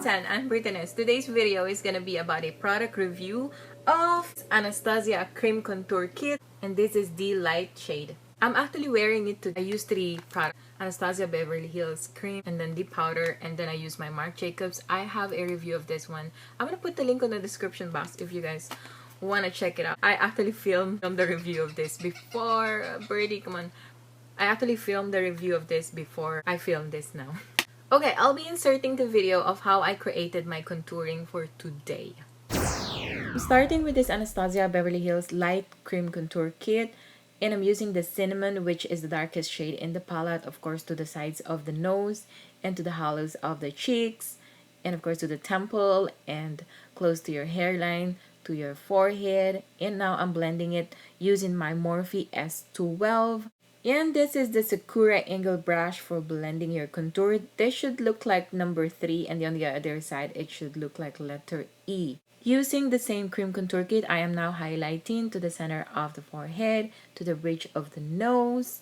Tan, Anneprettyness. Today's video is gonna be about a product review of Anastasia Cream Contour Kit, and this is the light shade. I'm actually wearing it today. I use 3 products: Anastasia Beverly Hills Cream, and then the powder, and then I use my Marc Jacobs. I have a review of this one. I'm gonna put the link on the description box if you guys wanna check it out. I actually filmed the review of this before. Birdie, come on. I actually filmed the review of this before I filmed this now. Okay, I'll be inserting the video of how I created my contouring for today. I'm starting with this Anastasia Beverly Hills Light Cream Contour Kit, and I'm using the cinnamon, which is the darkest shade in the palette, of course, to the sides of the nose and to the hollows of the cheeks, and of course to the temple and close to your hairline, to your forehead. And now I'm blending it using my Morphe S12. And this is the Sakura angle brush for blending your contour. This should look like number 3, and on the other side it should look like letter E. Using the same cream contour kit, I am now highlighting to the center of the forehead, to the bridge of the nose,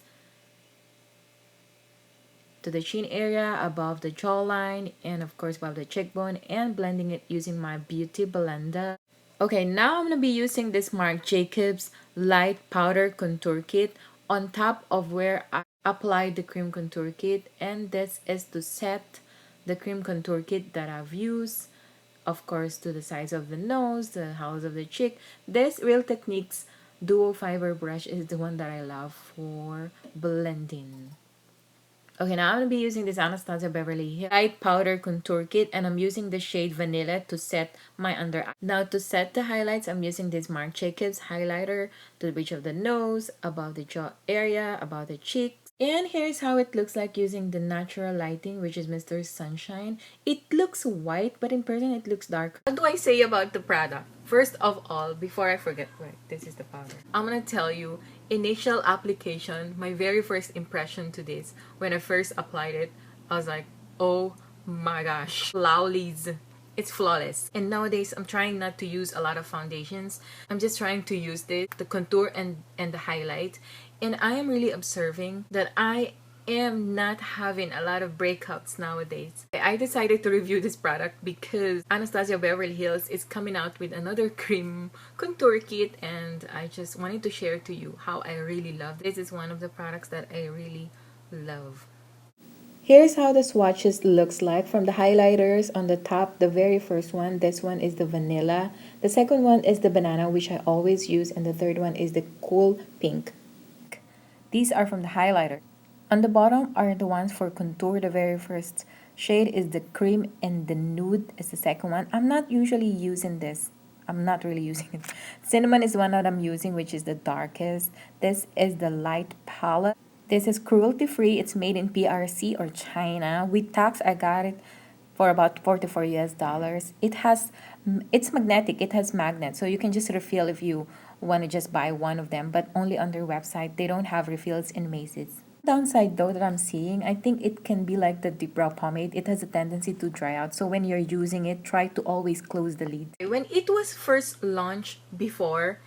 to the chin area, above the jawline, and of course above the cheekbone, and blending it using my Beauty Blender. Okay, now I'm going to be using this Marc Jacobs Light Powder Contour Kit on top of where I applied the cream contour kit, and this is to set the cream contour kit that I've used, of course, to the sides of the nose, the hollows of the cheek. This Real Techniques Duo Fiber brush is the one that I love for blending. Okay, now I'm going to be using this Anastasia Beverly Hills Light Powder Contour Kit, and I'm using the shade Vanilla to set my under eye. Now to set the highlights, I'm using this Marc Jacobs highlighter to the bridge of the nose, above the jaw area, above the cheeks. And here's how it looks like using the natural lighting, which is Mr. Sunshine. It looks white, but in person it looks dark. What do I say about the product? First of all, before I forget, wait, this is the powder. I'm gonna tell you, initial application, my very first impression to this, when I first applied it, I was like, oh my gosh, flawless. It's flawless. And nowadays, I'm trying not to use a lot of foundations. I'm just trying to use the contour and the highlight. And I am really observing that I am not having a lot of breakouts nowadays. I decided to review this product because Anastasia Beverly Hills is coming out with another cream contour kit, and I just wanted to share to you how I really love this. This is one of the products that I really love. Here's how the swatches looks like. From the highlighters on the top, the very first one, this one is the vanilla. The second one is the banana, which I always use, and the third one is the cool pink. These are from the highlighter. On the bottom are the ones for contour. The very first shade is the cream, and the nude is the second one. I'm not usually using this. I'm not really using it. Cinnamon is the one that I'm using, which is the darkest. This is the light palette. This is cruelty free. It's made in PRC or China. With tax, I got it for about $44 US. It's magnetic. It has magnets, so you can just refill if you want to just buy one of them, but only on their website. They don't have refills in Macy's. Downside though that I'm seeing, I think it can be like the deep brow pomade. It has a tendency to dry out, so when you're using it, try to always close the lid. When it was first launched before,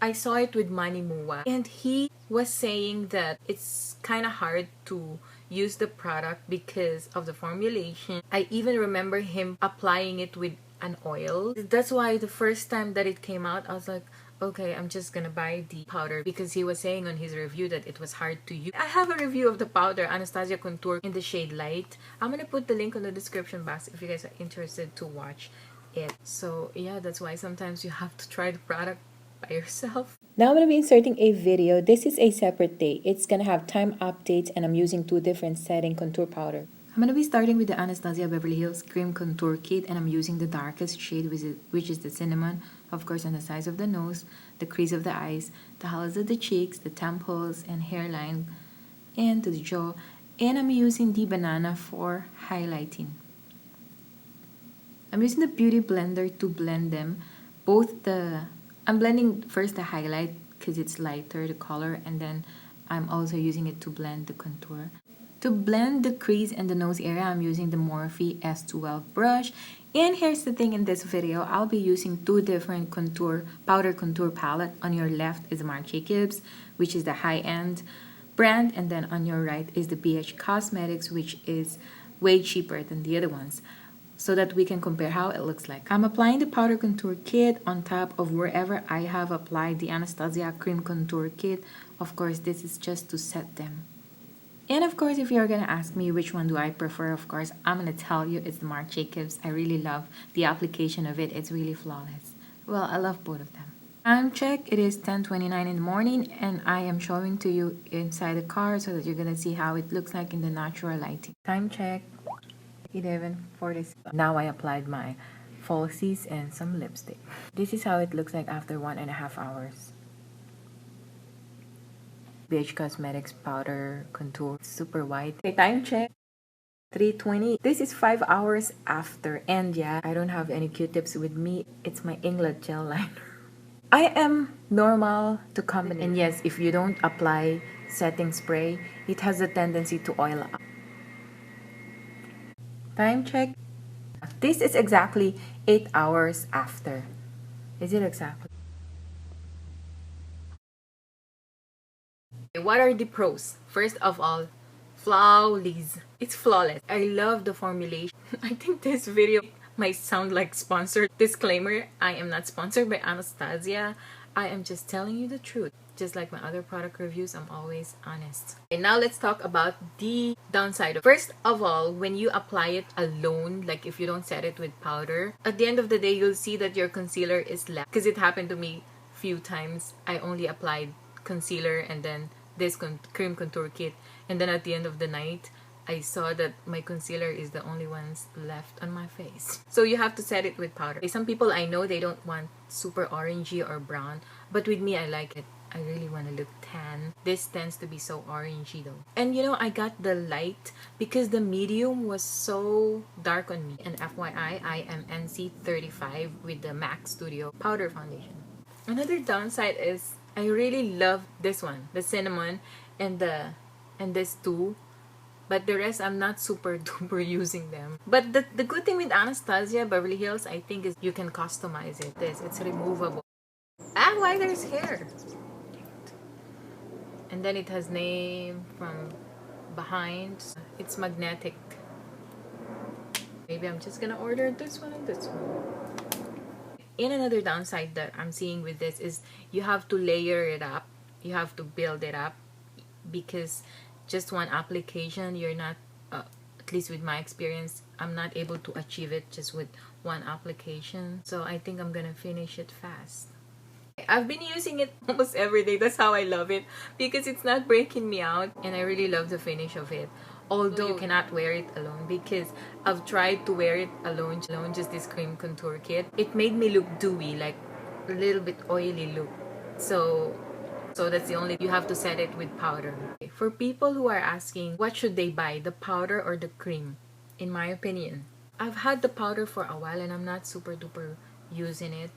I saw it with Manny Mua, and he was saying that it's kind of hard to use the product because of the formulation. I even remember him applying it with an oil. That's why the first time that it came out, I was like, okay, I'm just gonna buy the powder, because he was saying on his review that it was hard to use. I have a review of the powder, Anastasia Contour, in the shade Light. I'm gonna put the link on the description box if you guys are interested to watch it. So yeah, that's why sometimes you have to try the product by yourself. Now I'm going to be inserting a video. This is a separate day. It's going to have time updates, and I'm using 2 different setting contour powder. I'm going to be starting with the Anastasia Beverly Hills Cream Contour Kit, and I'm using the darkest shade, which is the cinnamon, of course, on the sides of the nose, the crease of the eyes, the hollows of the cheeks, the temples and hairline, and to the jaw. And I'm using the banana for highlighting. I'm using the Beauty Blender to blend them. I'm blending first the highlight because it's lighter, the color, and then I'm also using it to blend the contour. To blend the crease and the nose area, I'm using the Morphe S12 brush. And here's the thing, in this video, I'll be using 2 different powder contour palette. On your left is Marc Jacobs, which is the high-end brand, and then on your right is the BH Cosmetics, which is way cheaper than the other ones. so that we can compare how it looks like. I'm applying the powder contour kit on top of wherever I have applied the Anastasia cream contour kit. Of course, this is just to set them. And of course, if you're gonna ask me which one do I prefer, of course, I'm gonna tell you it's the Marc Jacobs. I really love the application of it. It's really flawless. Well, I love both of them. Time check, it is 10:29 in the morning and I am showing to you inside the car so that you're gonna see how it looks like in the natural lighting. Time check, 11:46. Now I applied my falsies and some lipstick. This is how it looks like after 1.5 hours. BH Cosmetics powder contour, super white. Okay, time check, 3:20. This is 5 hours after, and yeah, I don't have any Q-tips with me. It's my England gel liner. I am normal to combination. And yes, if you don't apply setting spray, it has a tendency to oil up. Time check. This is exactly 8 hours after. Is it exactly? What are the pros? First of all, flawless. It's flawless. I love the formulation. I think this video might sound like sponsored. Disclaimer, I am not sponsored by Anastasia. I am just telling you the truth. Just like my other product reviews, I'm always honest. And now let's talk about the downside. First of all, when you apply it alone, like if you don't set it with powder, at the end of the day, you'll see that your concealer is left. Because it happened to me few times. I only applied concealer and then this cream contour kit, and then at the end of the night I saw that my concealer is the only ones left on my face. So you have to set it with powder. Some people I know, they don't want super orangey or brown, but with me I like it. I really want to look tan. This tends to be so orangey though. And you know, I got the light because the medium was so dark on me. And FYI, I am NC35 with the MAC Studio powder foundation. Another downside is I really love this one, the cinnamon and this too, but the rest I'm not super duper using them. But the good thing with Anastasia Beverly Hills, I think, is you can customize it. It's removable. Ah, why there's hair? And then it has name from behind. It's magnetic. Maybe I'm just gonna order this one and this one. And another downside that I'm seeing with this is you have to layer it up. You have to build it up because just one application, you're not, at least with my experience, I'm not able to achieve it just with one application. So I think I'm gonna finish it fast. I've been using it almost every day. That's how I love it because it's not breaking me out and I really love the finish of it. Although you cannot wear it alone because I've tried to wear it alone, just this cream contour kit. It made me look dewy, like a little bit oily look. So that's the only, you have to set it with powder. For people who are asking what should they buy, the powder or the cream, in my opinion, I've had the powder for a while and I'm not super duper using it.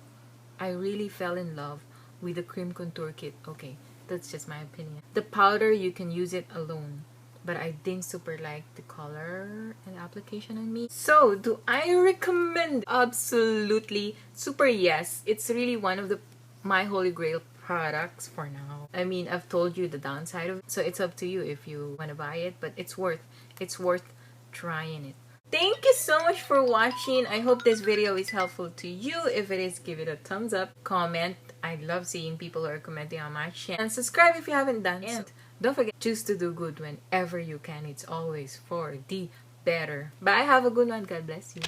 I really fell in love with the cream contour kit. Okay, that's just my opinion. The powder, you can use it alone, but I didn't super like the color and application on me. So do I recommend? Absolutely, super yes. It's really one of my holy grail products for now. I mean, I've told you the downside of it, so it's up to you if you want to buy it, but it's worth trying it. Thank you so much for watching. I hope this video is helpful to you. If it is, give it a thumbs up, comment. I love seeing people who are commenting on my channel, and subscribe if you haven't done it. Don't forget, choose to do good whenever you can. It's always for the better. Bye. Have a good one. God bless you.